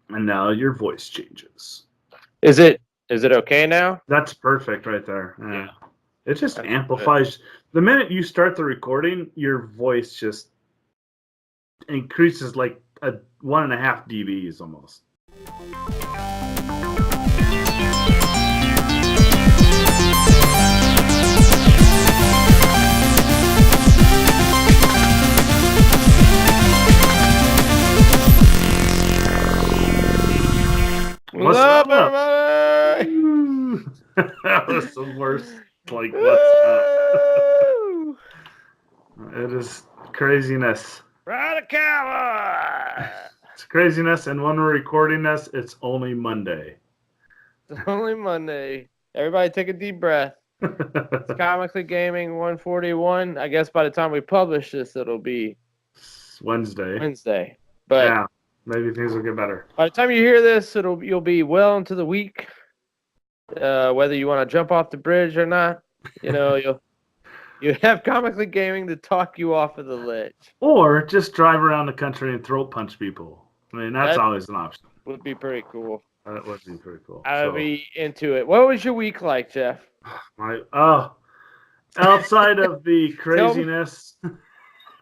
And now your voice changes. Is it okay now? That's perfect right there. Yeah. It just That's amplifies. The minute you start the recording, your voice just increases like a 1.5 dBs almost. What's up, everybody? That was the worst. Like, what's up? It is craziness. Ride a cowboy! It's craziness, and when we're recording this, it's only Monday. It's only Monday. Everybody take a deep breath. It's Comically Gaming 141. I guess by the time we publish this, it'll be Wednesday. But yeah, maybe things will get better. By the time you hear this, you'll be well into the week. Whether you want to jump off the bridge or not, you have Comically Gaming to talk you off of the ledge. Or just drive around the country and throat punch people. I mean, that's always an option. Would be pretty cool. That would be pretty cool. I'd be into it. What was your week like, Jeff? Outside of the craziness,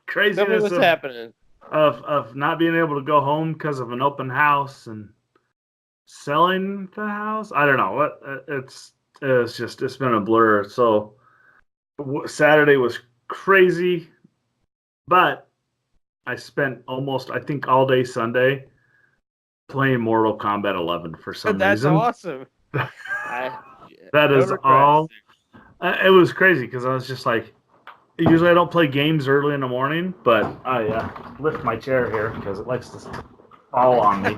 Tell me what's happening. Of not being able to go home because of an open house and selling the house. I don't know what it's been a blur. So Saturday was crazy, but I spent almost, I think, all day Sunday playing Mortal Kombat 11 for some reason. That's awesome. That is all. It was crazy because I was just like, usually I don't play games early in the morning, but I lift my chair here because it likes to fall on me.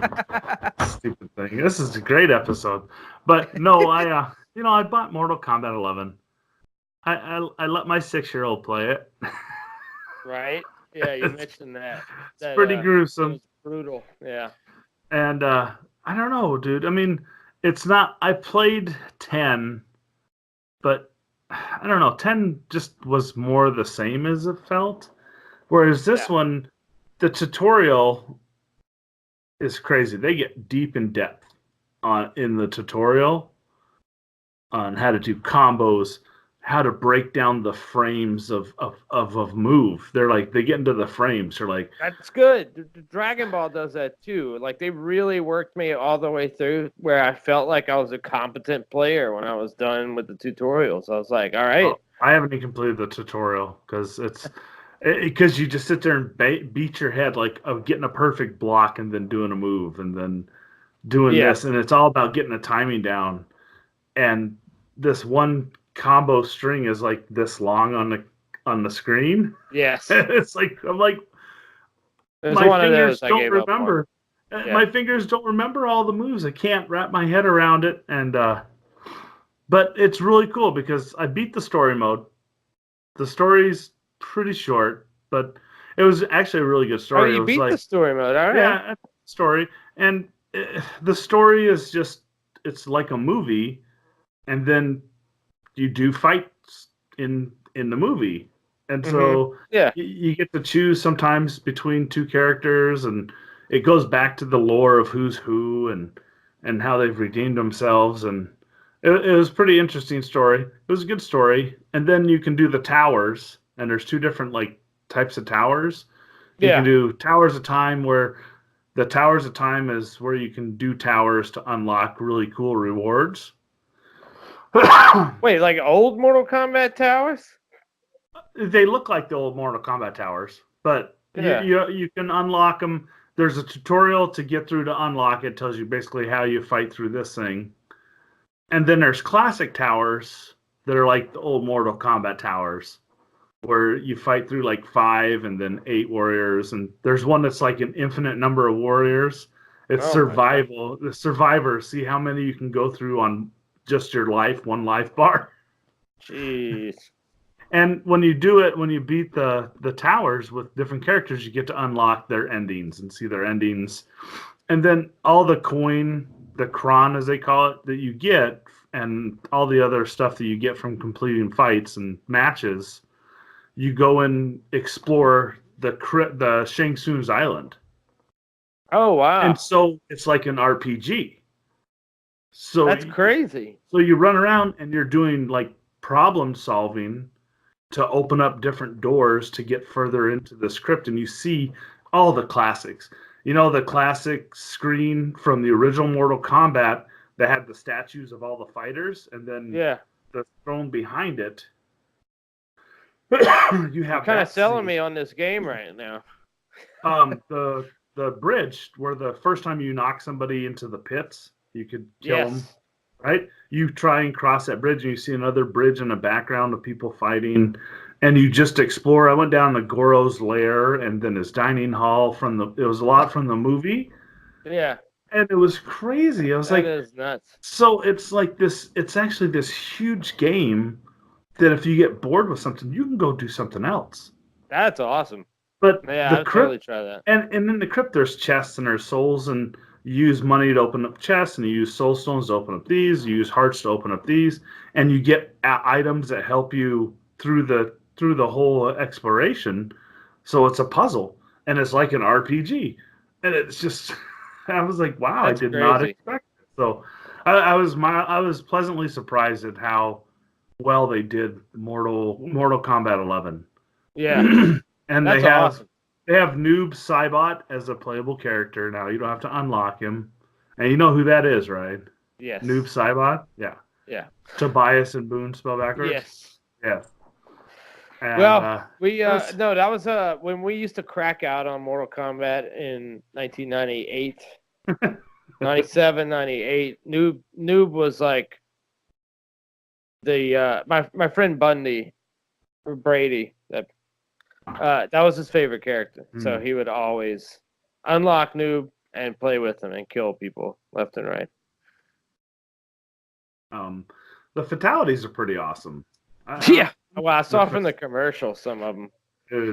Stupid thing. This is a great episode. But no, I bought Mortal Kombat 11. I let my 6-year-old play it. Right? Yeah, you mentioned that. It's pretty gruesome. It was brutal, yeah. And I don't know, dude. I mean, it's not. I played 10, but I don't know. 10 just was more the same as it felt. Whereas this one, the tutorial is crazy. They get deep in depth in the tutorial on how to do combos, how to break down the frames of move. They get into the frames. They're like, that's good. Dragon Ball does that too. Like, they really worked me all the way through where I felt like I was a competent player when I was done with the tutorials. I was like, all right. I haven't even completed the tutorial because you just sit there and beat your head like of getting a perfect block and then doing a move and then doing this, and it's all about getting the timing down. And this one combo string is like this long on the screen. Yes. It's like, I'm like, my fingers don't remember. My fingers don't remember all the moves. I can't wrap my head around it. And but it's really cool because I beat the story mode. The story's pretty short, but it was actually a really good story. Oh, you beat the story mode, all right. Yeah, story. And the story is just, it's like a movie, and then you do fights in the movie. And so you get to choose sometimes between two characters, and it goes back to the lore of who's who and how they've redeemed themselves. And it was a pretty interesting story. It was a good story. And then you can do the towers, and there's two different types of towers. You can do Towers of Time, where the Towers of Time is where you can do towers to unlock really cool rewards. Wait, like old Mortal Kombat towers? They look like the old Mortal Kombat towers, but you can unlock them. There's a tutorial to get through to unlock it. It tells you basically how you fight through this thing. And then there's classic towers that are like the old Mortal Kombat towers, where you fight through like 5 and then 8 warriors. And there's one that's like an infinite number of warriors. It's survival. The Survivor. See how many you can go through on just your life, one life bar. Jeez. And when you do it, when you beat the towers with different characters, you get to unlock their endings and see their endings. And then all the coin, the cron as they call it, that you get, and all the other stuff that you get from completing fights and matches, you go and explore the Shang Tsung's island. Oh wow, And so it's like an RPG. So that's crazy. So you run around and you're doing like problem solving to open up different doors to get further into the script, and you see all the classics. You know, the classic screen from the original Mortal Kombat that had the statues of all the fighters, and then Yeah, the throne behind it. You you're have kind of that selling scene. me on this game right now. The bridge where the first time you knock somebody into the pits, you could kill them. Yes. Right? You try and cross that bridge, and you see another bridge in the background of people fighting, and you just explore. I went down to Goro's lair, and then his dining hall from the. It was a lot from the movie, Yeah, and it was crazy. I was that like, is nuts. so it's like this. It's actually this huge game that if you get bored with something, you can go do something else. That's awesome. But Yeah, the I'd crypt, totally try that. and in the crypt, there's chests and there's souls, and you use money to open up chests, and you use soul stones to open up these. You use hearts to open up these, and you get items that help you through the whole exploration. So it's a puzzle, and it's like an RPG, and it's just I was like, wow, I That's did not crazy. expect it. So I was pleasantly surprised at how well they did Mortal Kombat 11. Yeah, And that's awesome. they have Noob Saibot as a playable character now. You don't have to unlock him, and you know who that is, right? Yes. Noob Saibot, yeah. Yeah. Tobias and Boone spell backwards. Yes. Yeah. And, Well, we was- no, that was when we used to crack out on Mortal Kombat in 1998, 97, 98. Noob was like the my friend Bundy or Brady that was his favorite character. So he would always unlock Noob and play with him and kill people left and right. the fatalities are pretty awesome. Yeah. Well, I saw from the commercial some of them.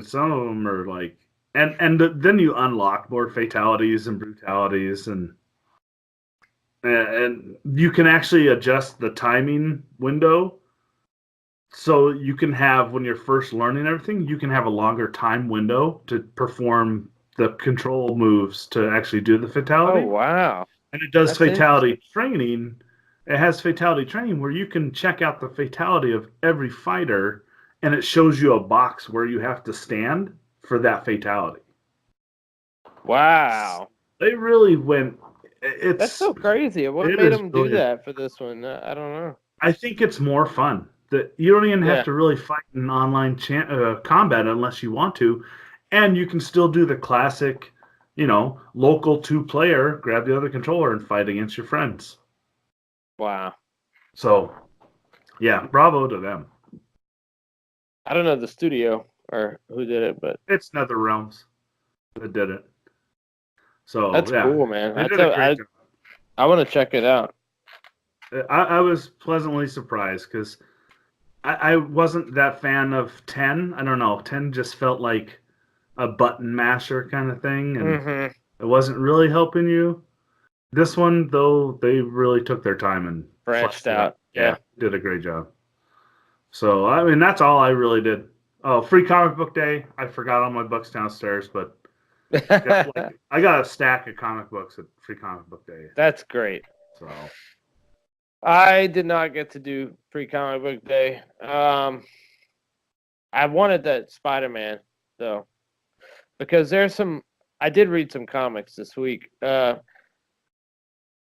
Some of them are like, then you unlock more fatalities and brutalities, and you can actually adjust the timing window. So you can have, when you're first learning everything, you can have a longer time window to perform the control moves to actually do the fatality. Oh wow! And it does That's fatality training. It has fatality training where you can check out the fatality of every fighter, and it shows you a box where you have to stand for that fatality. Wow. They really went. That's so crazy. What made them do that for this one? I don't know. I think it's more fun. That you don't even have to really fight in online combat unless you want to, and you can still do the classic, local 2-player, grab the other controller and fight against your friends. Wow. So, yeah, bravo to them. I don't know the studio or who did it, but it's NetherRealms that did it. So that's cool, man. I want to check it out. I was pleasantly surprised because I wasn't that fan of 10. I don't know. 10 just felt like a button masher kind of thing, and it wasn't really helping you. This one, though, they really took their time and branched out. Yeah, did a great job. So, I mean, that's all I really did. Oh, free comic book day. I forgot all my books downstairs, but I got a stack of comic books at free comic book day. That's great. So I did not get to do free comic book day. I wanted that Spiderman though, because I did read some comics this week.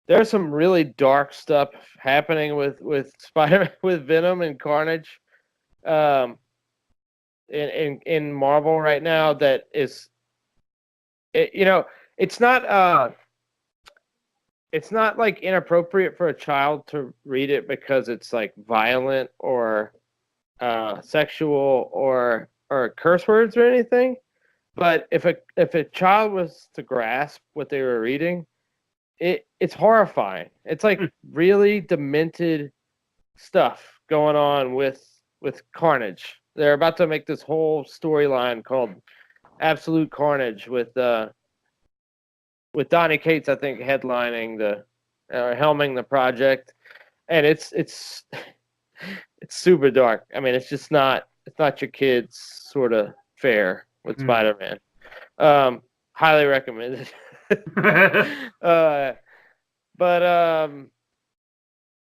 There's some really dark stuff happening with Spider with Venom and Carnage, in Marvel right now. That is, it's not like inappropriate for a child to read it because it's like violent or sexual or curse words or anything. But if a child was to grasp what they were reading, it's horrifying. It's like really demented stuff going on with Carnage. They're about to make this whole storyline called Absolute Carnage with Donny Cates, I think, headlining helming the project, and it's super dark. I mean, it's not your kids sort of fare with Spider-Man. Highly recommended. But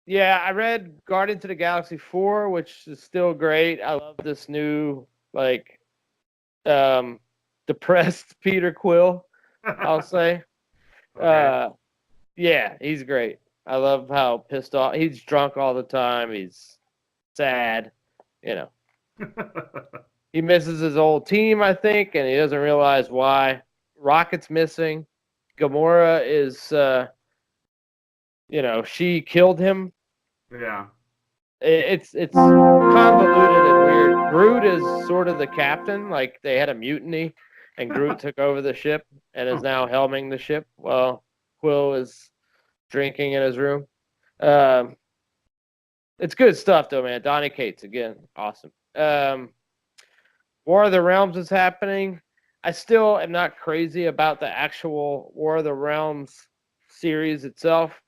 yeah, I read Guardians of the Galaxy 4, which is still great. I love this new like depressed Peter Quill, I'll say. Okay. Yeah, he's great. I love how pissed off he's drunk all the time. He's sad, you know. He misses his old team, I think, and he doesn't realize why. Rocket's missing. Gamora is she killed him. Yeah. It's convoluted and weird. Groot is sort of the captain, like they had a mutiny, and Groot took over the ship and is now helming the ship while Quill is drinking in his room. It's good stuff though, man. Donny Cates again, awesome. War of the Realms is happening. I still am not crazy about the actual War of the Realms series itself,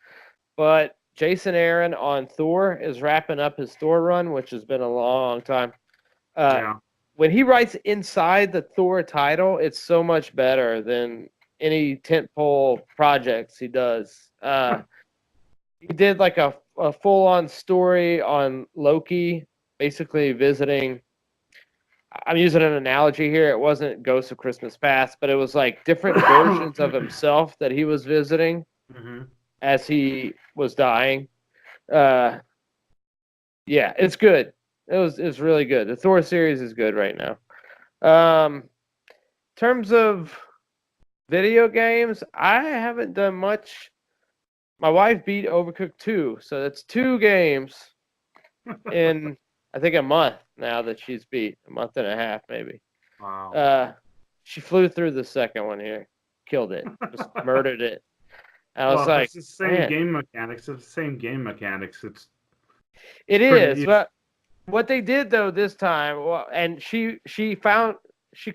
but Jason Aaron on Thor is wrapping up his Thor run, which has been a long time. Yeah. When he writes inside the Thor title, it's so much better than any tentpole projects he does. He did like a full-on story on Loki, basically visiting. I'm using an analogy here. It wasn't Ghosts of Christmas Past, but it was like different versions of himself that he was visiting as he was dying. Yeah, it's good. It's really good. The Thor series is good right now. In terms of video games, I haven't done much. My wife beat Overcooked 2, so that's 2 games in I think a month now that she's beat, a month and a half maybe. Wow. She flew through the second one here, killed it, just murdered it. I was like, it's the same game mechanics. It's the same game mechanics. It is, but what they did though this time, well, and she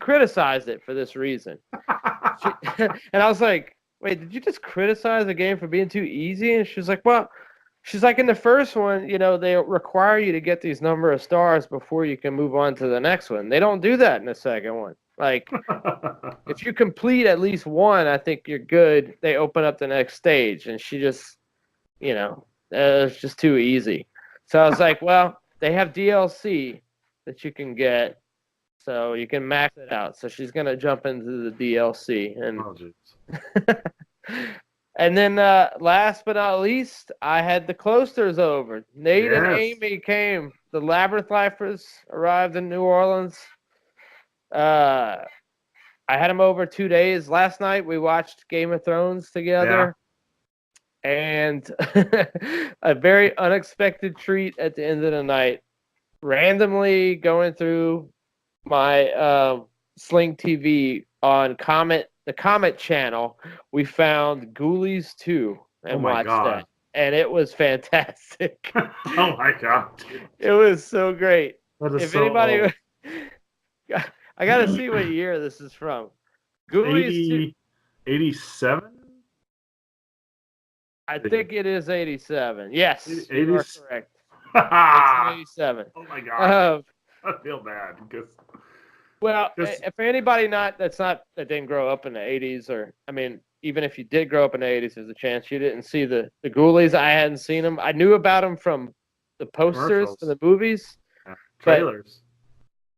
criticized it for this reason. And I was like, wait, did you just criticize the game for being too easy? And she's like, well, she's like, in the first one, they require you to get these number of stars before you can move on to the next one. They don't do that in the second one. Like, if you complete at least one, I think you're good. They open up the next stage, and she just, it's just too easy. So I was like, well, they have DLC that you can get, so you can max it out. So she's gonna jump into the DLC, and then last but not least, I had the Cloisters over. Nate and Amy came. The Labyrinth Lifers arrived in New Orleans. I had them over 2 days. Last night we watched Game of Thrones together. And a very unexpected treat at the end of the night. Randomly going through my Sling TV on the Comet channel, we found Ghoulies 2 and watched that. And it was fantastic. Oh my god. It was so great. If anybody I gotta see what year this is from. Ghoulies 87? I think it is 87. Yes, you are correct. It's 87. Oh my god! I feel bad because. Well, if anybody that didn't grow up in the 80s, or I mean, even if you did grow up in the 80s, there's a chance you didn't see the Ghoulies. I hadn't seen them. I knew about them from the posters for the movies, trailers.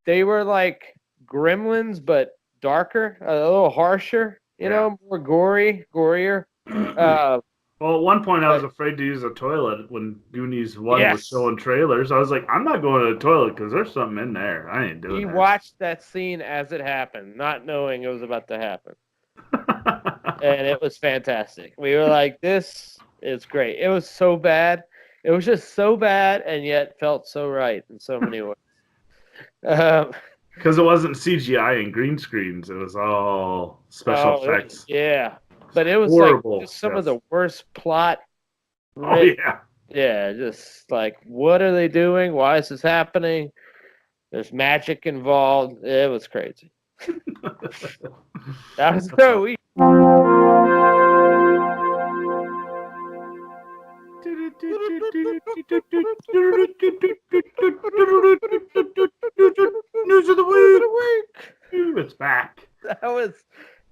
They were like Gremlins, but darker, a little harsher. More gorier. Well, at one point I was afraid to use a toilet when Goonies 1 was showing trailers. I was like, I'm not going to the toilet because there's something in there. I ain't doing that. We watched that scene as it happened, not knowing it was about to happen. And it was fantastic. We were like, this is great. It was so bad. It was just so bad and yet felt so right in so many ways. Because it wasn't CGI and green screens. It was all special effects. But it was horrible. Like just some of the worst plot. Oh, yeah. Yeah, just like, what are they doing? Why is this happening? There's magic involved. It was crazy. That was so weak. News of the week. It's back. That was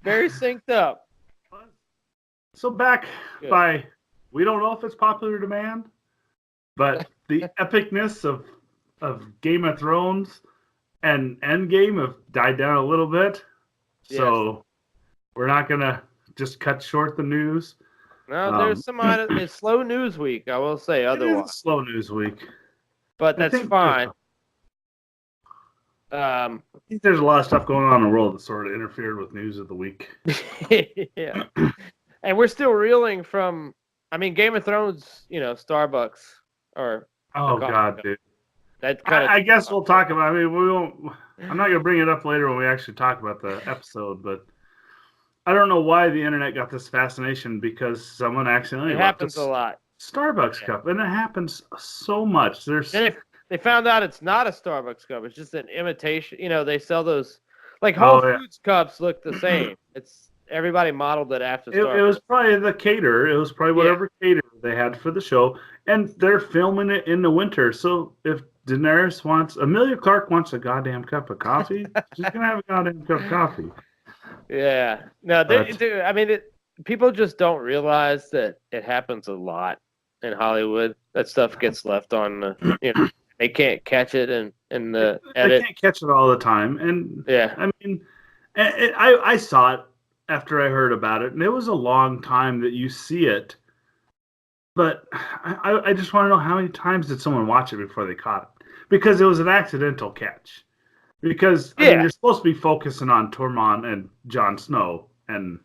very synced up. So back Good. by, we don't know if it's popular demand, but the epicness of Game of Thrones and Endgame have died down a little bit. So we're not gonna just cut short the news. No, there's some it's slow news week, I will say otherwise. It is a slow news week. But that's fine. I think there's a lot of stuff going on in the world that sort of interfered with news of the week. Yeah. And we're still reeling from, I mean, Game of Thrones, Starbucks or. Oh God, dude. That kind of. I guess we'll talk about. I mean, we won't. I'm not gonna bring it up later when we actually talk about the episode, but I don't know why the internet got this fascination because someone accidentally. It happens a lot. Starbucks cup, and it happens so much. They found out it's not a Starbucks cup; it's just an imitation. They sell those, like Whole Foods cups look the same. It's everybody modeled it after Starbucks. It was probably the caterer. It was probably whatever caterer they had for the show, and they're filming it in the winter. So if Amelia Clark wants a goddamn cup of coffee, she's gonna have a goddamn cup of coffee. Yeah, no, I mean, people just don't realize that it happens a lot in Hollywood. That stuff gets left on they can't catch it in the edit. They can't catch it all the time, and I mean, I saw it after I heard about it, and it was a long time that you see it. But I just want to know how many times did someone watch it before they caught it? Because it was an accidental catch. Because I mean, you're supposed to be focusing on Tormund and Jon Snow, and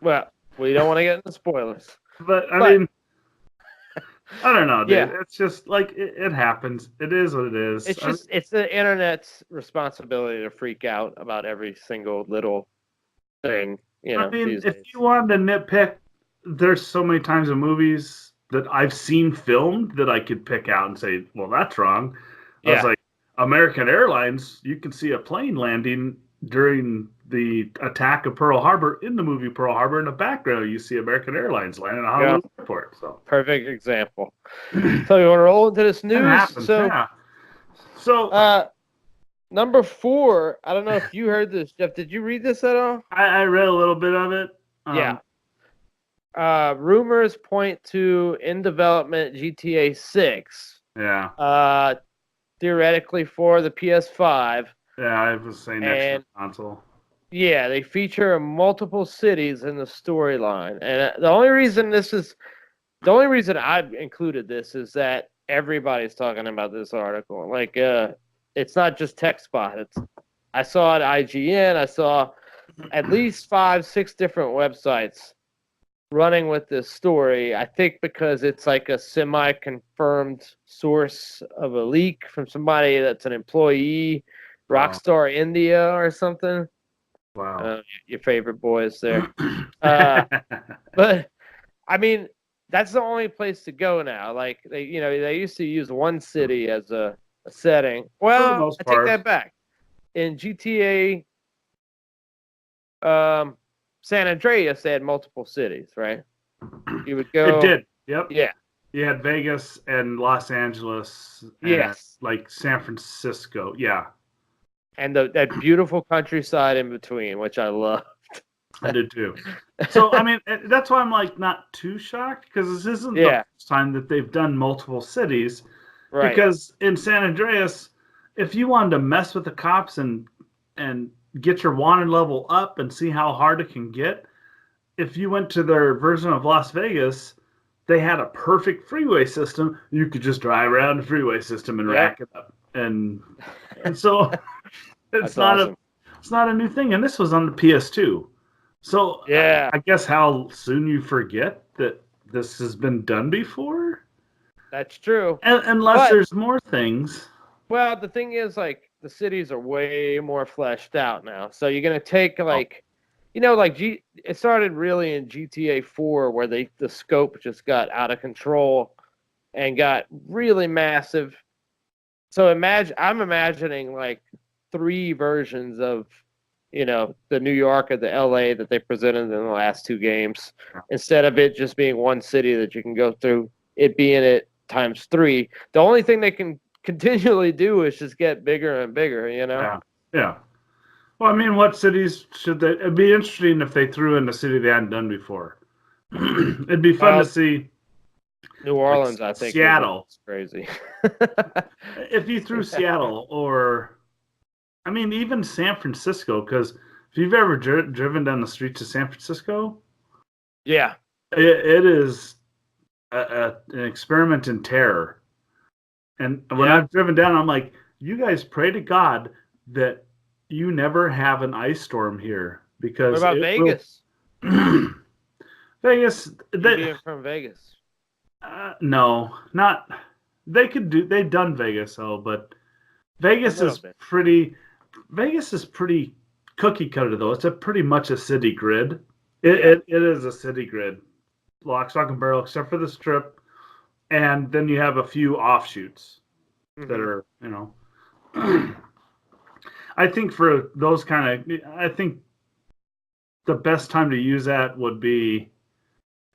well, we don't want to get into spoilers. But I mean, I don't know, dude. Yeah. It's just like it happens. It is what it is. It's the internet's responsibility to freak out about every single little thing. I mean, if you wanted to nitpick, there's so many times in movies that I've seen filmed that I could pick out and say, well, that's wrong. I was like, American Airlines, you can see a plane landing during the attack of Pearl Harbor in the movie Pearl Harbor. In the background, you see American Airlines landing at Honolulu Airport. So perfect example. So you want to roll into this news? Happens, So number 4, I don't know if you heard this, Jeff. Did you read this at all? I read a little bit of it. Rumors point to in development GTA 6. Yeah. Theoretically for the PS5. Yeah, I was saying next console. Yeah, they feature multiple cities in the storyline, and the only reason I've included this is that everybody's talking about this article. Like, it's not just TechSpot. I saw it at IGN. I saw at least 5-6 different websites running with this story. I think because it's like a semi-confirmed source of a leak from somebody that's an employee, Rockstar India or something. Wow. Your favorite boys there. But I mean, that's the only place to go now. Like they used to use one city as a setting. Well, I take that back. In GTA San Andreas, they had multiple cities, right? You would go. It did. Yep. Yeah. You had Vegas and Los Angeles. And like San Francisco. Yeah. And that beautiful countryside in between, which I loved. I did too. So, I mean, that's why I'm like not too shocked because this isn't the first time that they've done multiple cities. Right. Because in San Andreas, if you wanted to mess with the cops and get your wanted level up and see how hard it can get, if you went to their version of Las Vegas, they had a perfect freeway system. You could just drive around the freeway system and rack it up. And so it's not a new thing. And this was on the PS2. So I guess how soon you forget that this has been done before? That's true. Unless there's more things. Well, the thing is, like, the cities are way more fleshed out now. So you're going to take, like, it started really in GTA 4 where the scope just got out of control and got really massive. So I'm imagining, like, 3 versions of, the New York or the LA that they presented in the last 2 games. Instead of it just being one city that you can go through, it being it times 3. The only thing they can continually do is just get bigger and bigger, Yeah. Well, I mean, what cities should they? It'd be interesting if they threw in a city they hadn't done before. It'd be fun to see. New Orleans, I think, Seattle. is crazy. If you threw Seattle, or I mean, even San Francisco, because if you've ever driven down the streets of San Francisco, yeah, it is an experiment in terror. And when I've driven down, I'm like, you guys pray to God that you never have an ice storm here, because what about Vegas? Vegas, Being from Vegas. no, not. They've done Vegas, but Vegas is bit. pretty. Vegas is pretty cookie cutter though. It's pretty much a city grid. It is a city grid, lock, stock, and barrel, except for the Strip, and then you have a few offshoots that are, I think for those I think the best time to use that would be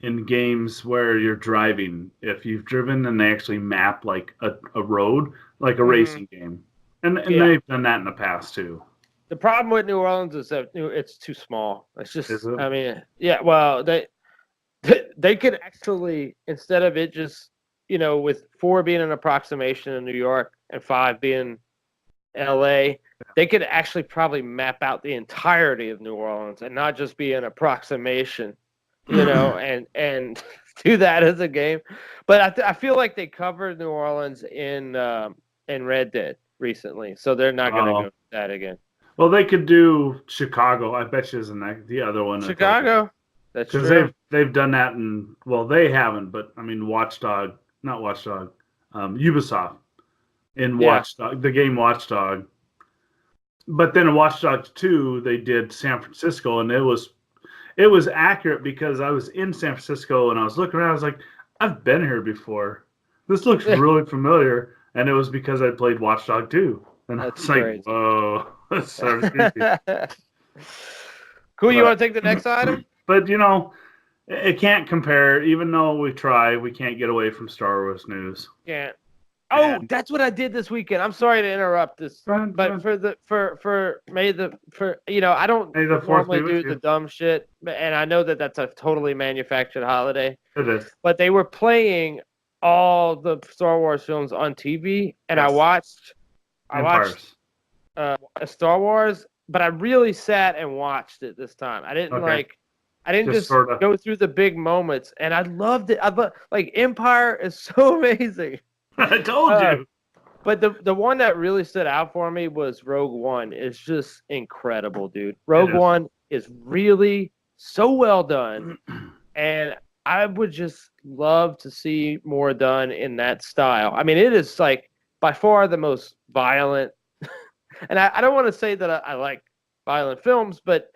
in games where you're driving. If you've driven and they actually map like a road, like a racing game. And they've done that in the past too. The problem with New Orleans is that it's too small. It's just, I mean, well, they could actually, instead of it just, with 4 being an approximation in New York and 5 being LA, they could actually probably map out the entirety of New Orleans and not just be an approximation, and do that as a game. But I feel like they covered New Orleans in Red Dead recently, so they're not going to go that again. Well, they could do Chicago. I bet you isn't the other one. Chicago. That's true. Because they've done that they haven't, but I mean Ubisoft in Watchdog, the game Watchdog. But then in Watchdog 2, they did San Francisco, and it was accurate because I was in San Francisco and I was looking around. I was like, I've been here before. This looks really familiar, and it was because I played Watchdog 2, and that's like, whoa, that's so creepy. Cool. You want to take the next item? But it can't compare. Even though we try, we can't get away from Star Wars news. Yeah. Oh, that's what I did this weekend. I'm sorry to interrupt this, but I don't normally do the dumb shit, and I know that that's a totally manufactured holiday. It is. But they were playing all the Star Wars films on TV, and I watched Star Wars, but I really sat and watched it this time. I didn't just go through the big moments, and I loved it. Empire is so amazing. I told you. But the one that really stood out for me was Rogue One. It's just incredible, dude. Rogue One is really so well done, and I would just love to see more done in that style. I mean, it is like by far the most violent, and I don't want to say that I like violent films, but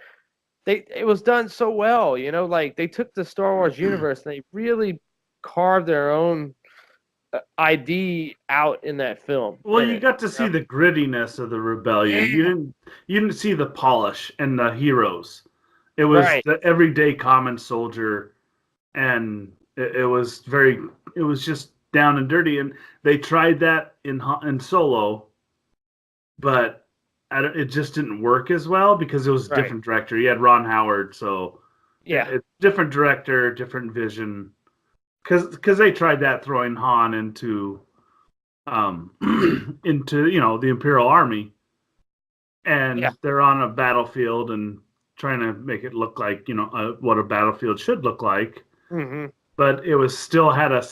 it was done so well. They took the Star Wars universe and they really carved their own ID out in that film. Well, you got to see the grittiness of the rebellion. You didn't see the polish and the heroes. It was the everyday common soldier, and it was just down and dirty. And they tried that in Solo, but it just didn't work as well because it was a different director. You had Ron Howard, so it's different director, different vision. Because they tried that, throwing Han into the Imperial Army, and they're on a battlefield and trying to make it look like what a battlefield should look like. Mm-hmm. But it still had a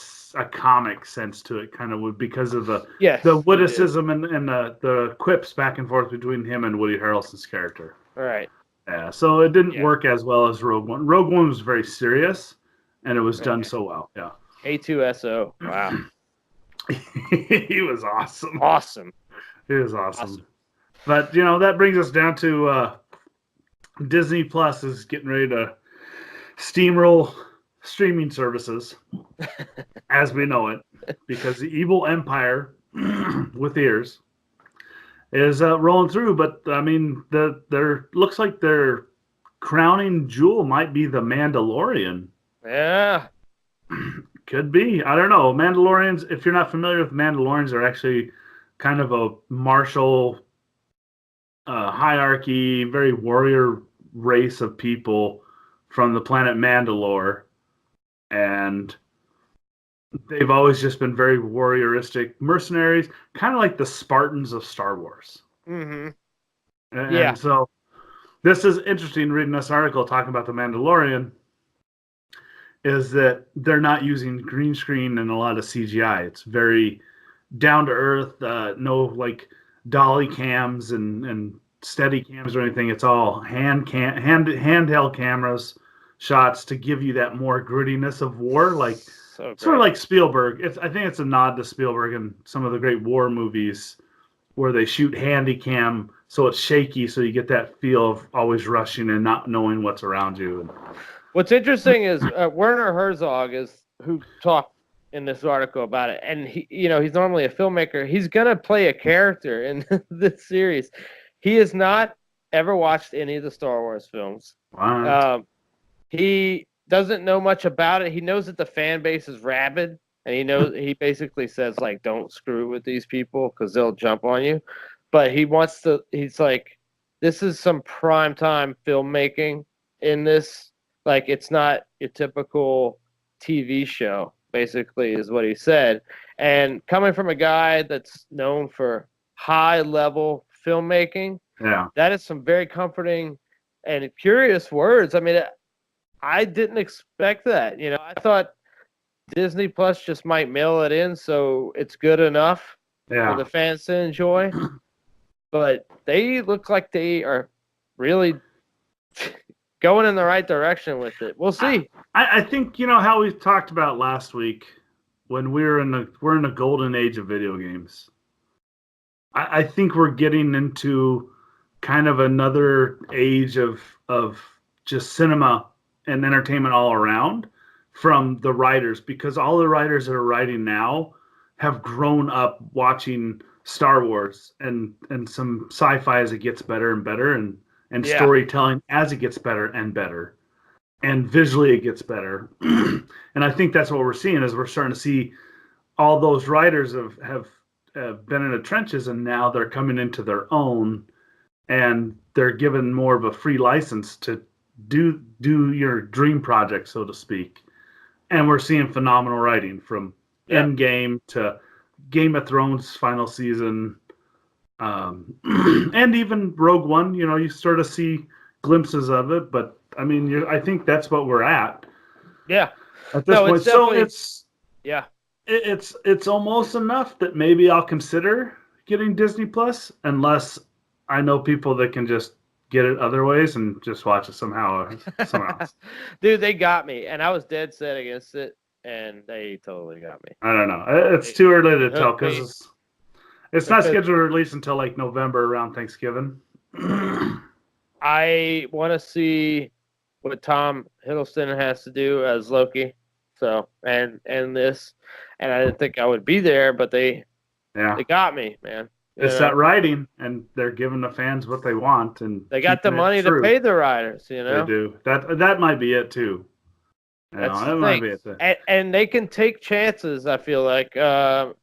comic sense to it, kind of because of the witticism and the quips back and forth between him and Woody Harrelson's character. Right. Yeah. So it didn't work as well as Rogue One. Rogue One was very serious. And it was done so well, yeah. A2SO, wow. He was awesome. Awesome. He was awesome. But, that brings us down to Disney Plus is getting ready to steamroll streaming services as we know it. Because the evil empire with ears is rolling through. But, I mean, looks like their crowning jewel might be the Mandalorian. Yeah. Could be. I don't know. Mandalorians, if you're not familiar with Mandalorians, are actually kind of a martial hierarchy, very warrior race of people from the planet Mandalore. and they've always just been very warrioristic mercenaries, kind of like the Spartans of Star Wars. Mm-hmm. And so this is interesting reading this article talking about the Mandalorian, is that they're not using green screen and a lot of CGI. It's very down to earth, no like dolly cams and steady cams or anything. It's all handheld cameras, shots to give you that more grittiness of war, like sort of like Spielberg. I think it's a nod to Spielberg and some of the great war movies where they shoot handy cam so it's shaky, so you get that feel of always rushing and not knowing what's around you. What's interesting is Werner Herzog is who talked in this article about it, and he's normally a filmmaker. He's gonna play a character in this series. He has not ever watched any of the Star Wars films. Wow. He doesn't know much about it. He knows that the fan base is rabid, and he basically says, like, don't screw with these people because they'll jump on you. But he's like, this is some primetime filmmaking in this. Like, it's not your typical TV show, basically, is what he said. And coming from a guy that's known for high-level filmmaking, that is some very comforting and curious words. I mean, I didn't expect that. I thought Disney Plus just might mail it in so it's good enough for the fans to enjoy. But they look like they are really going in the right direction with it. We'll see. I think how we talked about last week when we're in a golden age of video games. I think we're getting into kind of another age of just cinema and entertainment all around from the writers, because all the writers that are writing now have grown up watching Star Wars and some sci-fi as it gets better and better, and storytelling as it gets better and better, and visually it gets better. And I think that's what we're seeing, is we're starting to see all those writers have been in the trenches, and now they're coming into their own, and they're given more of a free license to do your dream project, so to speak. And we're seeing phenomenal writing from Endgame to Game of Thrones final season, and even Rogue One. You sort of see glimpses of it, but I mean, I think that's what we're at. Yeah. At this point, it's almost enough that maybe I'll consider getting Disney Plus, unless I know people that can just get it other ways and just watch it somehow else. Dude, they got me, and I was dead set against it, and they totally got me. I don't know. It's too early to tell, because it's not scheduled to release until like November, around Thanksgiving. I want to see what Tom Hiddleston has to do as Loki. So and this, and I didn't think I would be there, but they got me, man. It's that writing, and they're giving the fans what they want, and they got the money to pay the writers. They do. That might be it too. That might be it too. And they can take chances. I feel like I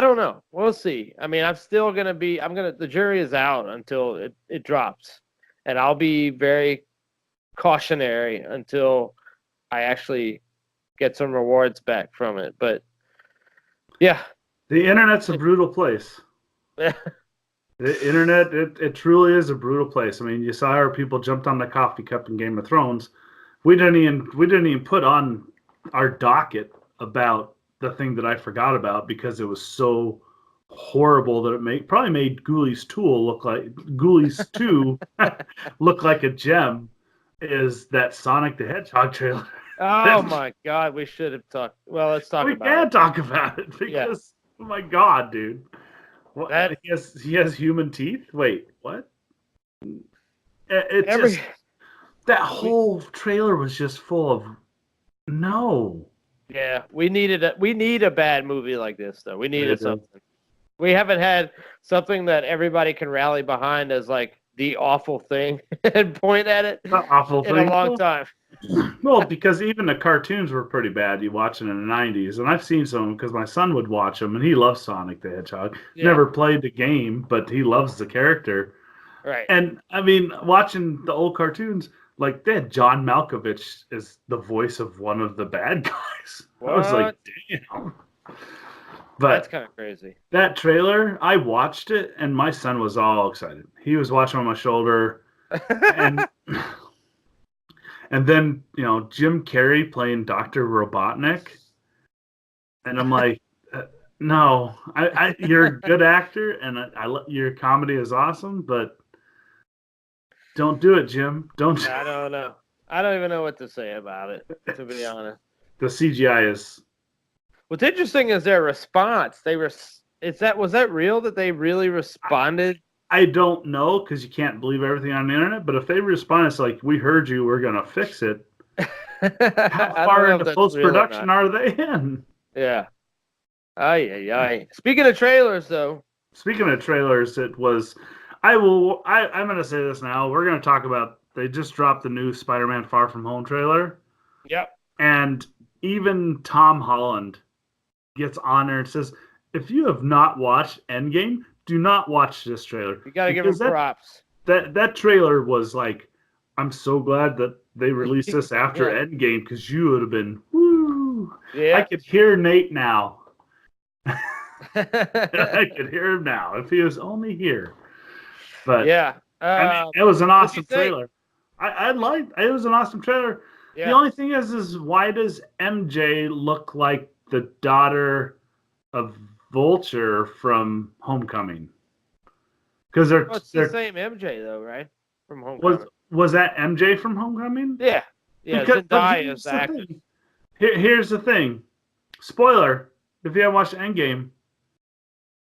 don't know. We'll see. I mean, the jury is out until it drops, and I'll be very cautionary until I actually get some rewards back from it. But yeah. The internet's a brutal place. The internet, it truly is a brutal place. I mean, you saw how people jumped on the coffee cup in Game of Thrones. We didn't even put on our docket about the thing that I forgot about, because it was so horrible that it probably made Ghoulies 2 look like a gem. Is that Sonic the Hedgehog trailer? Oh my God, we should have talked. Well, let's talk about it. We can't talk about it because. Oh my God, dude! What? He has human teeth. Wait, what? That whole trailer was just full of no. Yeah, we need a bad movie like this, though. We needed something. We haven't had something that everybody can rally behind as like the awful thing and point at it in a long time. Well, because even the cartoons were pretty bad. You watch them in the 90s, and I've seen some because my son would watch them, and he loves Sonic the Hedgehog. Yeah. Never played the game, but he loves the character. Right. And I mean, watching the old cartoons, like they had John Malkovich as the voice of one of the bad guys. What? I was like, damn. But That's kind of crazy. that trailer, I watched it, and my son was all excited. He was watching on my shoulder, and then Jim Carrey playing Dr. Robotnik, and I'm like, no, you're a good actor, and your comedy is awesome, but don't do it, Jim. Don't. I don't know. I don't even know what to say about it, to be honest. The CGI is. What's interesting is their response. Was that real that they really responded? I don't know because you can't believe everything on the internet. But if they respond, it's like, we heard you, we're gonna fix it. How far into post production are they in? Yeah. Aye. Speaking of trailers, though. Speaking of trailers, it was. I'm gonna say this now. We're gonna talk about. They just dropped the new Spider-Man Far From Home trailer. Yep. And even Tom Holland gets on there and says, if you have not watched Endgame, do not watch this trailer. You gotta give him props. That trailer was like, I'm so glad that they released this after Endgame because you would have been, woo. Yeah. I could hear Nate now. I could hear him now if he was only here. But yeah, it was an awesome trailer. It was an awesome trailer. Yeah. The only thing is why does MJ look like the daughter of Vulture from Homecoming? Because they're the same MJ though, right? From Homecoming. Was that MJ from Homecoming? Yeah. Zendaya is the actor. Here's the thing. Spoiler: if you haven't watched Endgame,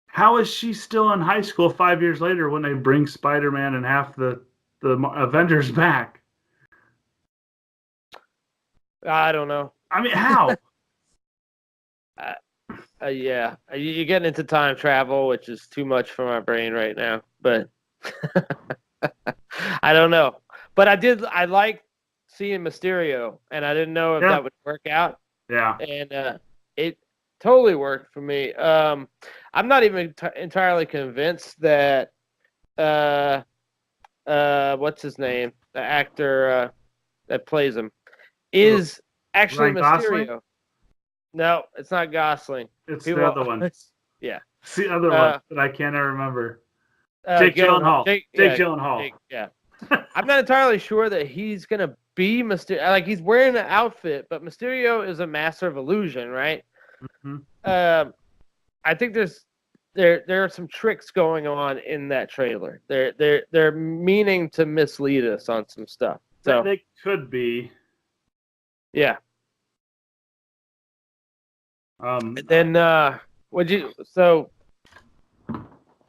how is she still in high school 5 years later when they bring Spider-Man and half the Avengers back? I don't know. I mean, how? Yeah, you're getting into time travel, which is too much for my brain right now. But I don't know. But I like seeing Mysterio, and I didn't know if that would work out. Yeah. And it totally worked for me. I'm not even entirely convinced that what's his name, the actor that plays him, is actually Ryan Mysterio. Gosling? No, it's not Gosling. It's the other one. Yeah. It's the other one that I can't remember. Jake Gyllenhaal. Jake Gyllenhaal. Yeah. I'm not entirely sure that he's going to be Mysterio. Like, he's wearing an outfit, but Mysterio is a master of illusion, right? Mm-hmm. I think there are some tricks going on in that trailer. They're meaning to mislead us on some stuff. So they could be. Yeah. And then so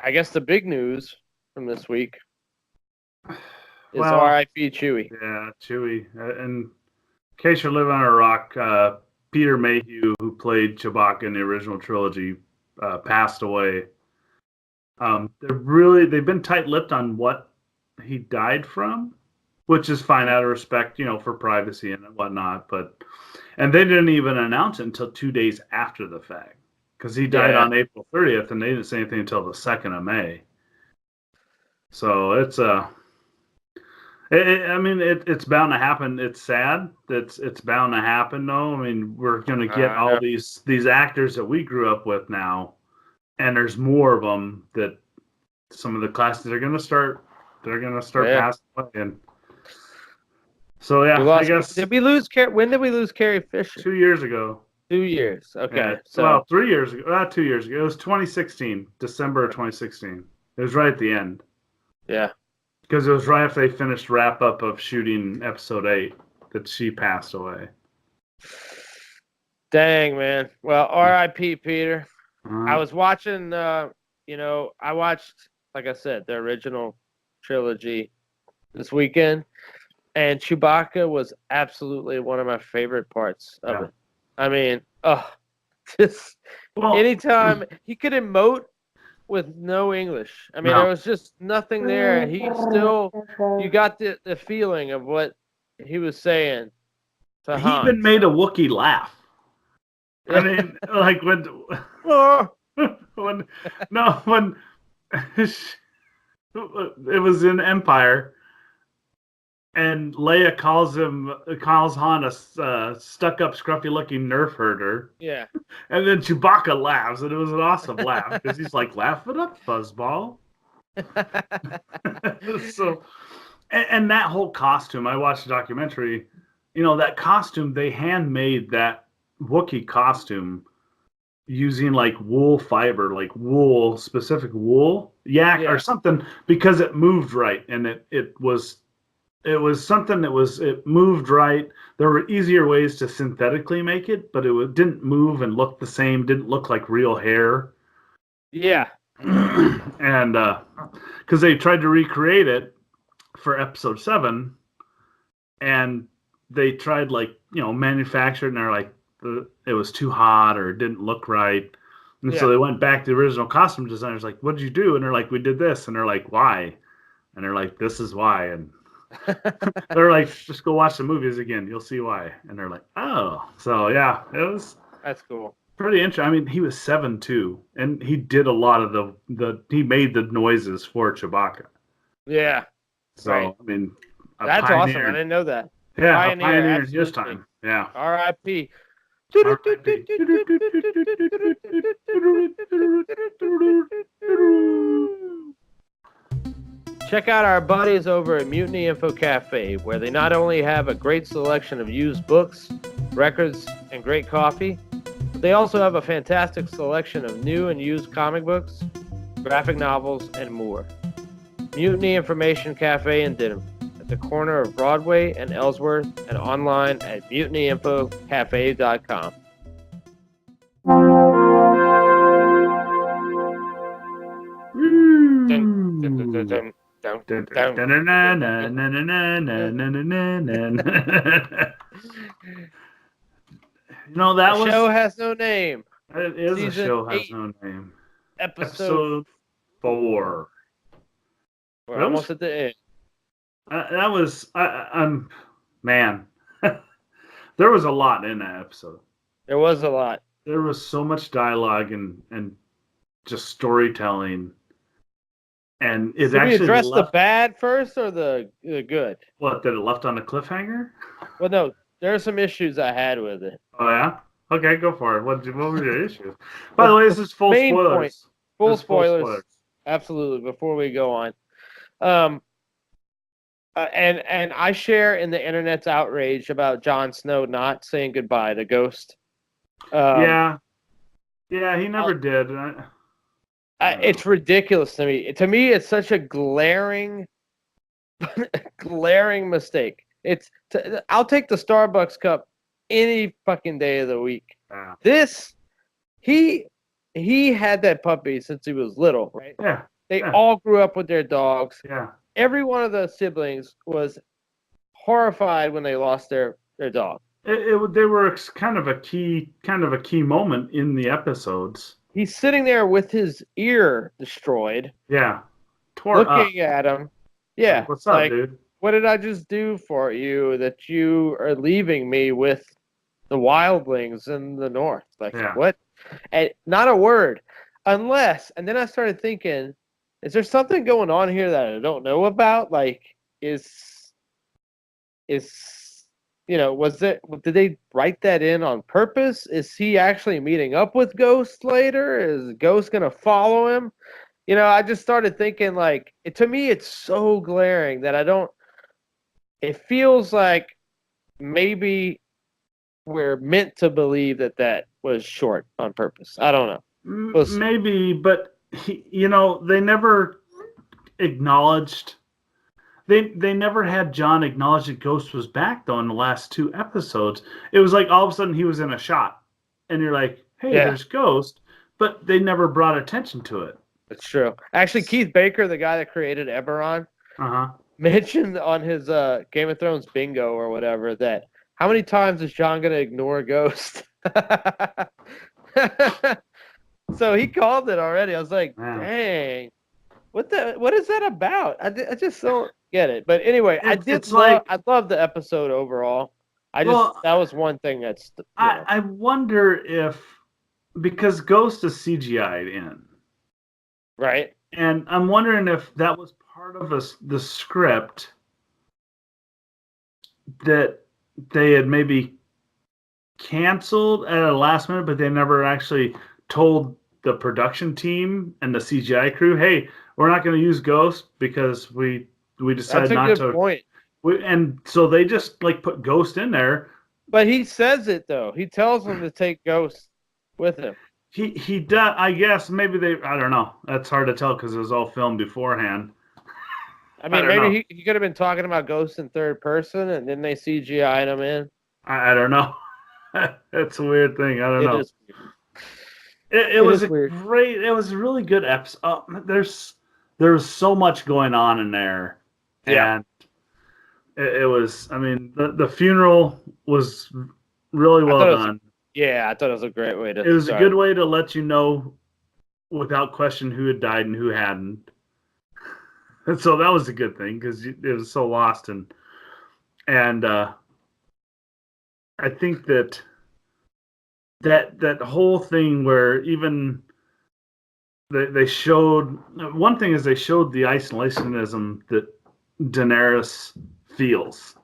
I guess the big news from this week is R.I.P. Chewie. Yeah, Chewie. And in case you're living on a rock, Peter Mayhew, who played Chewbacca in the original trilogy, passed away. They've been tight-lipped on what he died from, which is fine out of respect, for privacy and whatnot. And they didn't even announce it until 2 days after the fact, because he died on April 30th, and they didn't say anything until the 2nd of May. So it's it's bound to happen. It's sad. It's bound to happen, though. I mean, we're going to get all these actors that we grew up with now, and there's more of them that some of the classes are going to start. They're going to start passing away. And so I guess did we lose? When did we lose Carrie Fisher? 2 years ago. 2 years. Okay. Yeah. So 3 years ago. Not 2 years ago. It was 2016, December of 2016. It was right at the end. Yeah. Because it was right after they finished wrap up of shooting episode 8 that she passed away. Dang, man. Well, R.I.P. Peter. I was watching. I watched, like I said, the original trilogy this weekend. And Chewbacca was absolutely one of my favorite parts of it. I mean, anytime he could emote with no English. I mean, there was just nothing there. He still, you got the feeling of what he was saying to Hans. He even made a Wookiee laugh. I mean, like when it was in Empire. And Leia calls Han a stuck-up, scruffy-looking nerf herder. Yeah. And then Chewbacca laughs, and it was an awesome laugh because he's like, "Laugh it up, fuzzball." So, and that whole costume, I watched a documentary. That costume, they handmade that Wookiee costume using like wool fiber, like wool, specific wool, yak or something, because it moved right, and it was something it moved right. There were easier ways to synthetically make it, but didn't move and look the same, didn't look like real hair. Yeah. And because they tried to recreate it for episode 7, and they tried manufacture it, and they're like, it was too hot or it didn't look right. And so they went back to the original costume designers, like, "What did you do?" And they're like, "We did this." And they're like, "Why?" And they're like, "This is why." And they're like, "Just go watch the movies again. You'll see why." And they're like, "Oh." So, yeah, That's cool. Pretty interesting. I mean, he was 7 too, and he did a lot of he made the noises for Chewbacca. Yeah. So, right. I mean, that's awesome. I didn't know that. Yeah, pioneer in his time. Yeah. R.I.P. Check out our buddies over at Mutiny Info Cafe, where they not only have a great selection of used books, records, and great coffee, but they also have a fantastic selection of new and used comic books, graphic novels, and more. Mutiny Information Cafe in Denham, at the corner of Broadway and Ellsworth, and online at mutinyinfocafe.com. The show has no name. It is a show has no name. Episode 4. We're almost at the end. That was, man, there was a lot in that episode. There was a lot. There was so much dialogue and just storytelling. And it Did we address the bad first or the good? What, that it left on a cliffhanger? Well, no, there are some issues I had with it. Oh, yeah? Okay, go for it. What were your issues? By the way, this is full spoilers. Full spoilers. Absolutely, before we go on. And I share in the internet's outrage about Jon Snow not saying goodbye to Ghost. Yeah, he never did. It's ridiculous to me. To me, it's such a glaring mistake. I'll take the Starbucks cup any fucking day of the week. He had that puppy since he was little, right? Yeah. They all grew up with their dogs. Yeah. Every one of the siblings was horrified when they lost their dog. They were kind of a key moment in the episodes. He's sitting there with his ear destroyed. Yeah. Looking at him. Yeah. Like, what's up, dude? What did I just do for you that you are leaving me with the wildlings in the north? Like, what? And not a word. Unless, and then I started thinking, is there something going on here that I don't know about? Like, did they write that in on purpose? Is he actually meeting up with Ghost later? Is Ghost going to follow him? I just started thinking, like, to me, it's so glaring that it feels like maybe we're meant to believe that was short on purpose. I don't know. Maybe, but they never acknowledged. They never had John acknowledge that Ghost was back, though, in the last 2 episodes. It was like all of a sudden he was in a shot, and you're like, hey, there's Ghost, but they never brought attention to it. That's true. Actually, Keith Baker, the guy that created Eberron, mentioned on his Game of Thrones bingo or whatever that how many times is John going to ignore Ghost? So he called it already. I was like, dang, what is that about? I just don't get it. But anyway, I love the episode overall. That was one thing that's. I wonder if, because Ghost is CGI'd in. Right. And I'm wondering if that was part of the script that they had maybe canceled at a last minute, but they never actually told the production team and the CGI crew, "Hey, we're not going to use Ghost because we decided not to." That's a good point. And so they just like put Ghost in there. But he says it though. He tells them to take Ghost with him. He does. I guess maybe they. I don't know. That's hard to tell because it was all filmed beforehand. I mean, maybe he could have been talking about Ghost in third person, and then they CGI'd him in. I don't know. That's a weird thing. I don't know. Is It was a great. It was a really good episode. There's so much going on in there, and it was. I mean, the funeral was really well done. I thought it was a great way to. It was a good way to let you know, without question, who had died and who hadn't. And so that was a good thing because it was so lost and I think that whole thing where even they showed one thing is they showed the isolationism that Daenerys feels.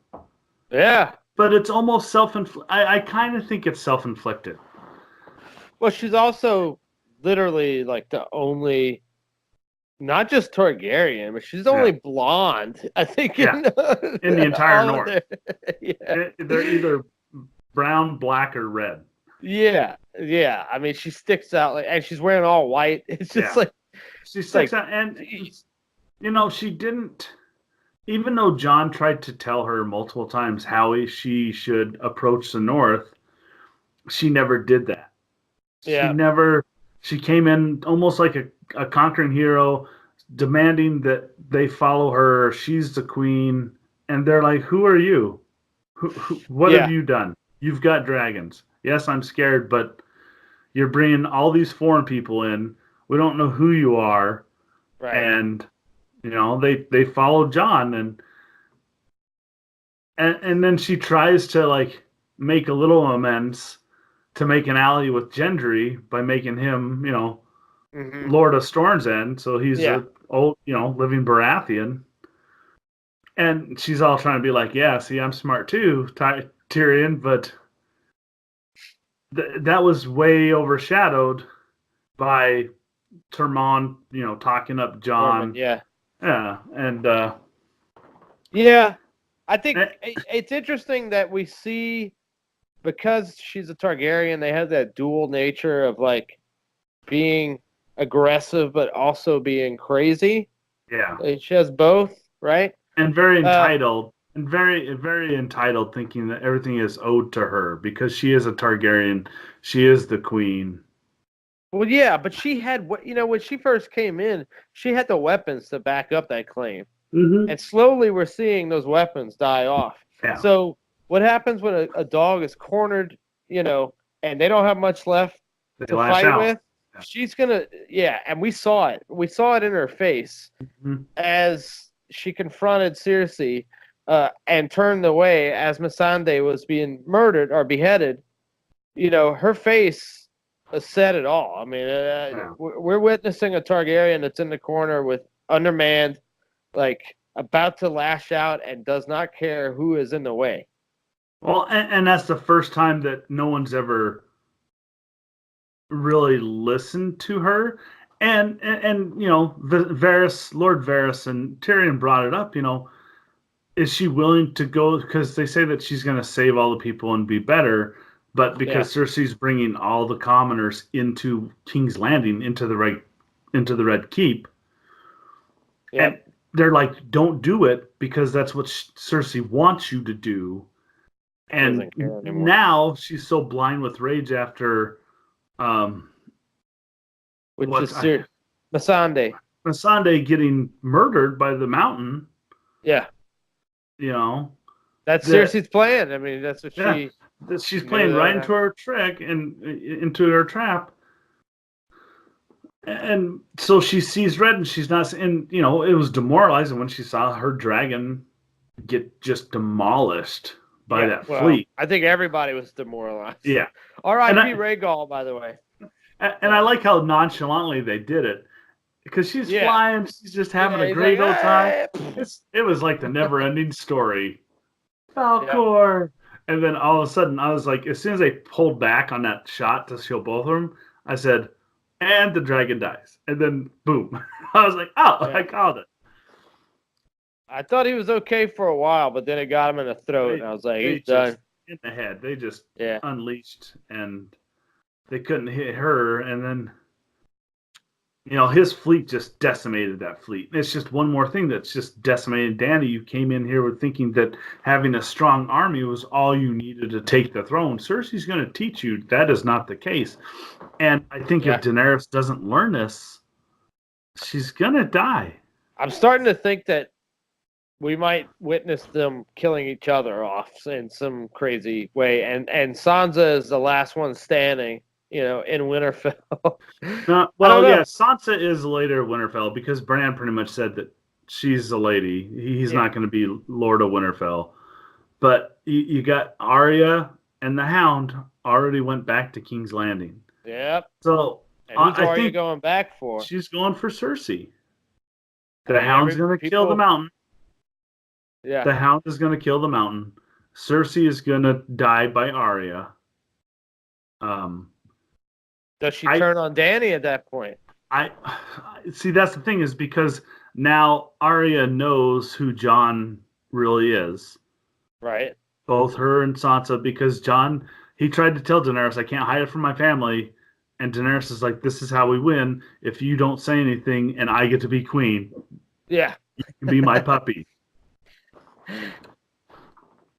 Yeah. But it's almost self-inflicted. I kind of think it's self-inflicted. Well, she's also literally like the only, not just Targaryen, but she's the only blonde, I think, in the entire North. They're either brown, black, or red. Yeah. I mean, she sticks out, and she's wearing all white. It's just like she sticks out, and she didn't. Even though Jon tried to tell her multiple times how she should approach the North, she never did that. Yeah. She came in almost like a conquering hero, demanding that they follow her. She's the queen. And they're like, who are you? What have you done? You've got dragons. Yes, I'm scared, but you're bringing all these foreign people in. We don't know who you are. Right. And they follow Jon, and then she tries to like make a little amends to make an ally with Gendry by making him, Lord of Storm's End. So he's a old, living Baratheon. And she's all trying to be like, yeah, see, I'm smart too, Tyrion, but that was way overshadowed by Tormund, talking up Jon. Yeah. Yeah, and I think it's interesting that we see, because she's a Targaryen, they have that dual nature of like being aggressive but also being crazy. Yeah, she has both, right? And very entitled, and very, very entitled, thinking that everything is owed to her because she is a Targaryen. She is the queen. Well, yeah, but she had, when she first came in, she had the weapons to back up that claim. Mm-hmm. And slowly we're seeing those weapons die off. Yeah. So what happens when a dog is cornered, and they don't have much left to fight with? Yeah. She's going to, and we saw it. We saw it in her face as she confronted Cersei and turned away as Missandei was being murdered or beheaded. Her face said it all. I mean, we're witnessing a Targaryen that's in the corner with undermanned, like about to lash out and does not care who is in the way. Well, and that's the first time that no one's ever really listened to her. And Varys, Lord Varys, and Tyrion brought it up. Is she willing to go? Because they say that she's going to save all the people and be better. But because Cersei's bringing all the commoners into King's Landing, into the Red Keep, and they're like, "Don't do it," because that's what Cersei wants you to do. And now she's so blind with rage after, Missandei getting murdered by the Mountain. Yeah, that's Cersei's plan. I mean, that's what she. She's playing right into her trick and into her trap. And so she sees red and she's not, and it was demoralizing when she saw her dragon get just demolished by that fleet. I think everybody was demoralized. Yeah. R.I.P. Rhaegal, by the way. And I like how nonchalantly they did it. Because she's flying, she's just having a great old time. It was like the never-ending story. Falcor. And then all of a sudden, I was like, as soon as they pulled back on that shot to show both of them, I said, and the dragon dies. And then, boom. I was like, oh, Yeah. I called it. I thought he was okay for a while, but then it got him in the throat, and I was like, he's done. In the head. They just Yeah. unleashed, and they couldn't hit her. And then, his fleet just decimated that fleet. It's just one more thing that's just decimated. Danny, you came in here with thinking that having a strong army was all you needed to take the throne. Cersei's going to teach you that is not the case. And I think if Daenerys doesn't learn this, she's going to die. I'm starting to think that we might witness them killing each other off in some crazy way. And Sansa is the last one standing, in Winterfell. Sansa is later Winterfell because Bran pretty much said that she's a lady. He's not going to be Lord of Winterfell. But you got Arya and the Hound already went back to King's Landing. Yep. So and who's Arya going back for? She's going for Cersei. The Hound's going to kill the Mountain. Yeah. The Hound is going to kill the Mountain. Cersei is going to die by Arya. Does she turn on Dany at that point? I see. That's the thing is because now Arya knows who Jon really is. Right. Both her and Sansa, because Jon, he tried to tell Daenerys, I can't hide it from my family. And Daenerys is like, this is how we win. If you don't say anything and I get to be queen, you can be my puppy.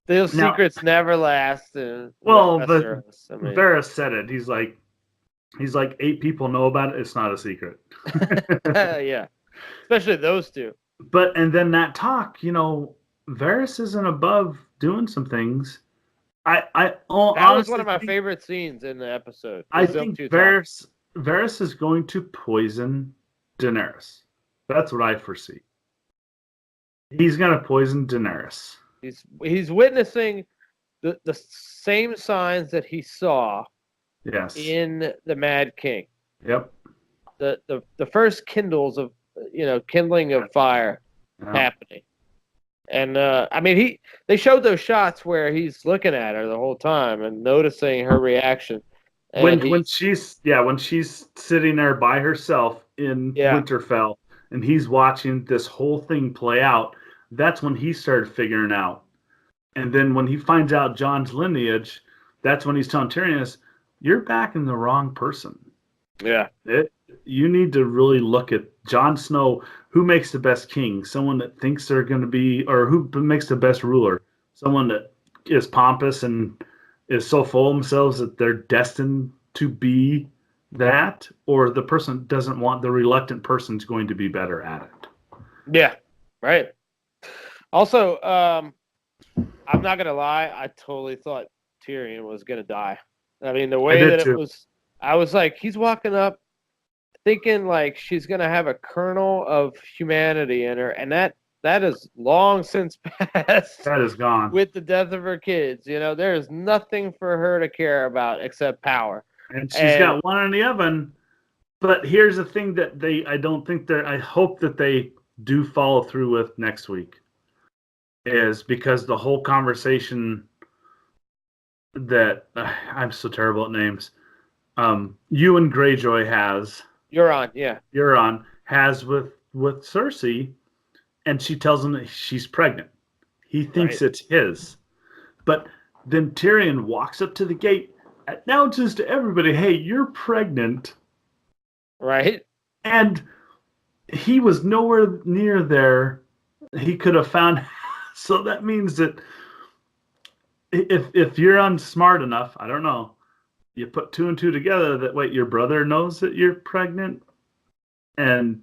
Those secrets never last. Varys said it. He's like 8 people know about it. It's not a secret. Yeah, especially those two. And then that talk, Varys isn't above doing some things. That was one of my favorite scenes in the episode. I think Varys is going to poison Daenerys. That's what I foresee. He's going to poison Daenerys. He's witnessing the same signs that he saw in the Mad King. Yep. The first kindling of fire happening. And they showed those shots where he's looking at her the whole time and noticing her reaction. And when she's sitting there by herself in Winterfell and he's watching this whole thing play out, that's when he started figuring out. And then when he finds out Jon's lineage, that's when he's telling Tyrion, you're backing the wrong person. Yeah. You need to really look at Jon Snow. Who makes the best king? Someone that thinks they're going to be, or who makes the best ruler? Someone that is pompous and is so full of themselves that they're destined to be that, or the person doesn't want, the reluctant person's going to be better at it. Yeah, right. Also, I'm not going to lie, I totally thought Tyrion was going to die. I mean, the way that it was, I was like, he's walking up thinking like she's going to have a kernel of humanity in her, and that is long since passed. That is gone. With the death of her kids. There is nothing for her to care about except power. And she's got one in the oven. But here's the thing that I hope that they do follow through with next week, is because the whole conversation that I'm so terrible at names. Euron Greyjoy has. Euron has with Cersei, and she tells him that she's pregnant. He thinks it's his. But then Tyrion walks up to the gate, announces to everybody, hey, you're pregnant. Right. And he was nowhere near there. He could have found. So that means that if you're smart enough, I don't know, you put 2 and 2 together that, wait, your brother knows that you're pregnant and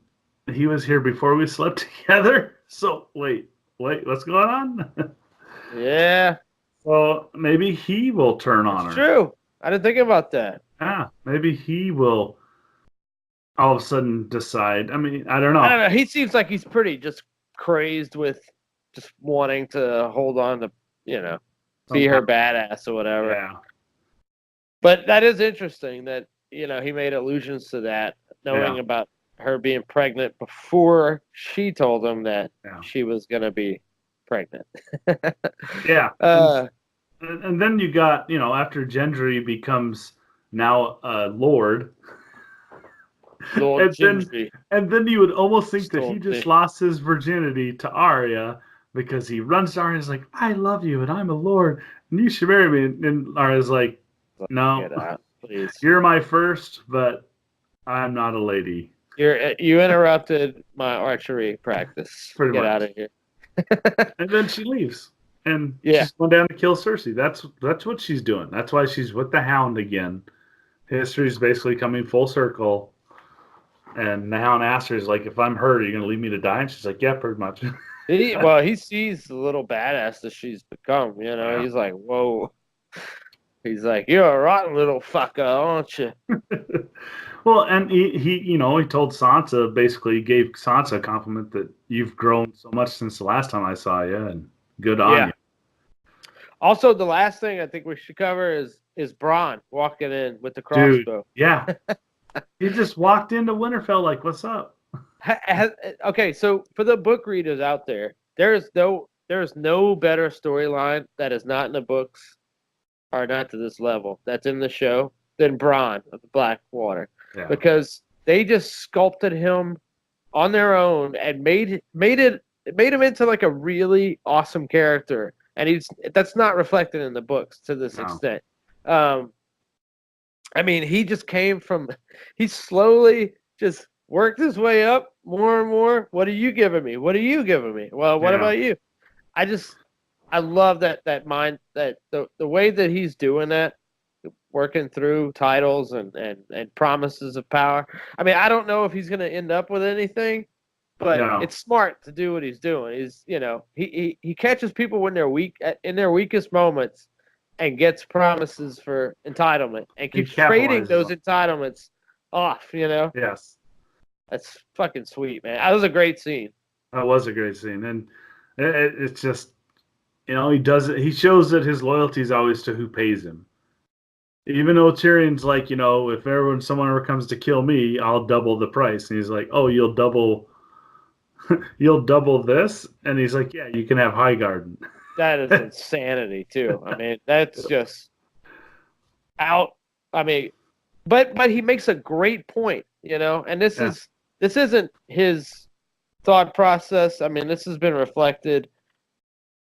he was here before we slept together. So wait, what's going on? Yeah. So maybe he will turn on her. True. I didn't think about that. Yeah, maybe he will all of a sudden decide. I mean, I don't know. He seems like he's pretty just crazed with just wanting to hold on to, be her badass or whatever. Yeah. But that is interesting that, he made allusions to that, knowing about her being pregnant before she told him that she was going to be pregnant. Yeah. And then you got, after Gendry becomes now Lord. Lord Gendry. And then you would almost think that he just lost his virginity to Arya because he runs to Arya and is like, I love you and I'm a lord and you should marry me. And Arya's like, no, get out, please. You're my first, but I'm not a lady. You interrupted my archery practice. Pretty get much. out of here. And then she leaves. And she's going down to kill Cersei. That's what she's doing. That's why she's with the Hound again. History's basically coming full circle. And the Hound asks her, like, if I'm hurt, are you going to leave me to die? And she's like, yeah, pretty much. He sees the little badass that she's become. Yeah. He's like, whoa. He's like, you're a rotten little fucker, aren't you? Well, and he told Sansa, basically gave Sansa a compliment that you've grown so much since the last time I saw you, and good on you. Also, the last thing I think we should cover is Bronn walking in with the crossbow. Dude, yeah. He just walked into Winterfell like, what's up? Okay, so for the book readers out there, there's no better storyline that is not in the books or not to this level that's in the show than Bronn of the Blackwater. Yeah. Because they just sculpted him on their own and made him into like a really awesome character. And that's not reflected in the books to this extent. I mean, he slowly just worked his way up more and more. What are you giving me? What are you giving me? Well, what about you? I love that mind, that the way that he's doing that, working through titles and promises of power. I mean, I don't know if he's going to end up with anything, but it's smart to do what he's doing. He's, he catches people when they're weak, in their weakest moments, and gets promises for entitlement and keeps trading those entitlements off. Yes, that's fucking sweet, man. That was a great scene. That was a great scene, and it's just, he does it. He shows that his loyalty is always to who pays him. Even though Tyrion's like, if someone ever comes to kill me, I'll double the price. And he's like, oh, you'll double this? And he's like, yeah, you can have Highgarden. That is insanity too. I mean, that's just out. I mean, but he makes a great point, and this isn't his thought process. I mean, this has been reflected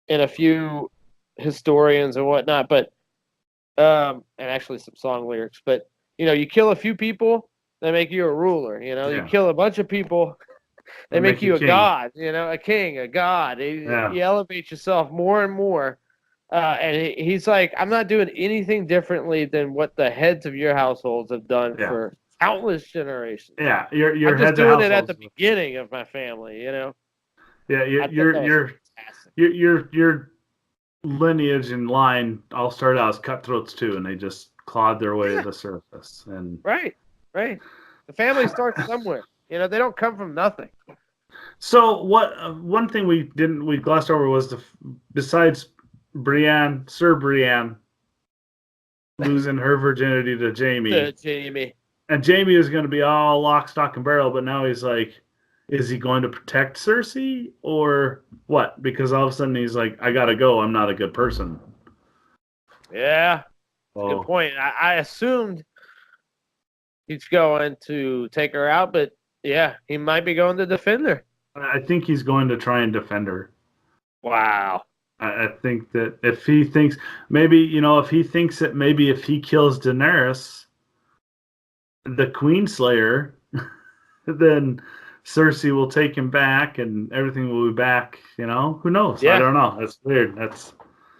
in a few historians and whatnot, but and actually some song lyrics. But you kill a few people, they make you a ruler. You kill a bunch of people, they make you a god. A king, a god. You elevate yourself more and more. And he's like, I'm not doing anything differently than what the heads of your households have done for countless generations. Yeah, your I'm just doing it at the beginning of my family. Yeah, your lineage and line all started out as cutthroats too, and they just clawed their way to the surface. And right. The family starts somewhere. They don't come from nothing. So one thing we glossed over was besides Sir Brienne losing her virginity to Jaime. And Jaime is going to be all lock, stock, and barrel, but now he's like, is he going to protect Cersei or what? Because all of a sudden he's like, I gotta go. I'm not a good person. Yeah, that's a good point. I assumed he's going to take her out, but yeah, he might be going to defend her. I think he's going to try and defend her. Wow. I think that if he thinks that maybe if he kills Daenerys, the Queenslayer, then Cersei will take him back and everything will be back, Who knows? Yeah. I don't know. That's weird.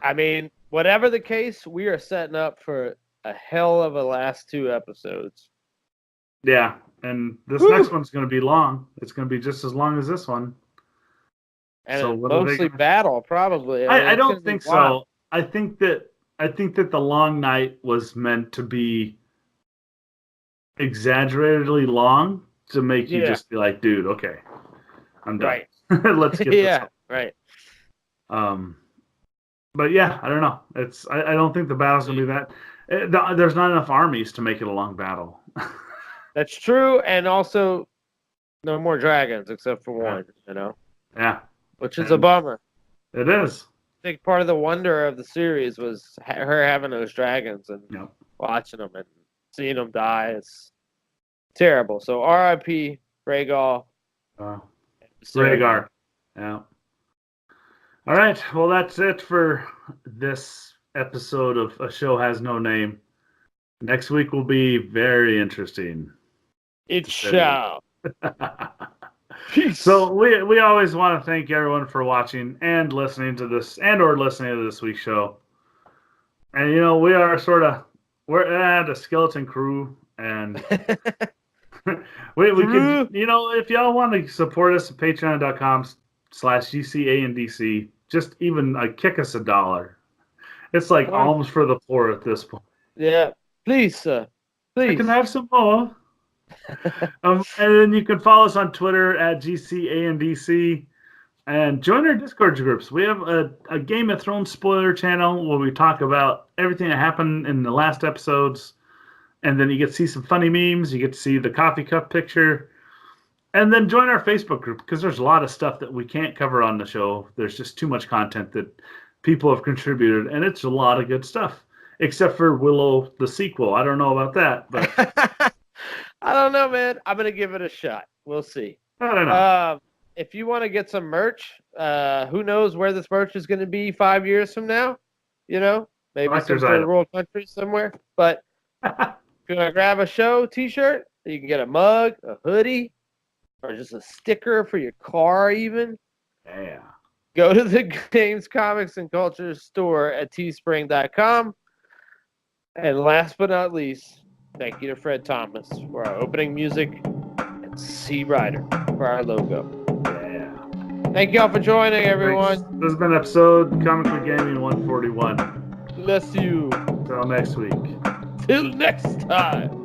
I mean, whatever the case, we are setting up for a hell of a last 2 episodes. Yeah, and this next one's going to be long. It's going to be just as long as this one. And so mostly battle, probably. I don't think so. I think that the long night was meant to be exaggeratedly long to make you just be like, dude, okay, I'm done. Right. Let's get this on. Right. But yeah, I don't know. I don't think the battle's gonna be that. There's not enough armies to make it a long battle. That's true, and also no more dragons except for one. Yeah. Which is a bummer. It is. I think part of the wonder of the series was her having those dragons and Yep. watching them and seeing them die. It's terrible. So R.I.P. Rhaegal. Rhaegar. Yeah. All right. Well, that's it for this episode of A Show Has No Name. Next week will be very interesting. It shall. Peace. So we always want to thank everyone for watching and listening to this or listening to this week's show. And we are we're at a skeleton crew, and we could if y'all want to support us at patreon.com/GCandC, just even kick us $1. It's like alms for the poor at this point. Yeah, please, sir. Please. I can have some more. And then you can follow us on Twitter at GCandC and join our Discord groups. We have a Game of Thrones spoiler channel where we talk about everything that happened in the last episodes. And then you get to see some funny memes. You get to see the coffee cup picture. And then join our Facebook group because there's a lot of stuff that we can't cover on the show. There's just too much content that people have contributed. And it's a lot of good stuff. Except for Willow, the sequel. I don't know about that, but... I don't know, man. I'm going to give it a shot. We'll see. I don't know. If you want to get some merch, who knows where this merch is going to be 5 years from now? Maybe some third world country somewhere. But if you want to grab a show t-shirt, you can get a mug, a hoodie, or just a sticker for your car even. Yeah. Go to the Games, Comics, and Culture store at teespring.com. And last but not least, thank you to Fred Thomas for our opening music and Xee Reiter for our logo. Yeah. Thank you all for joining, everyone. Thanks. This has been episode Comically Gaming 141. Bless you. Until next week. Till next time.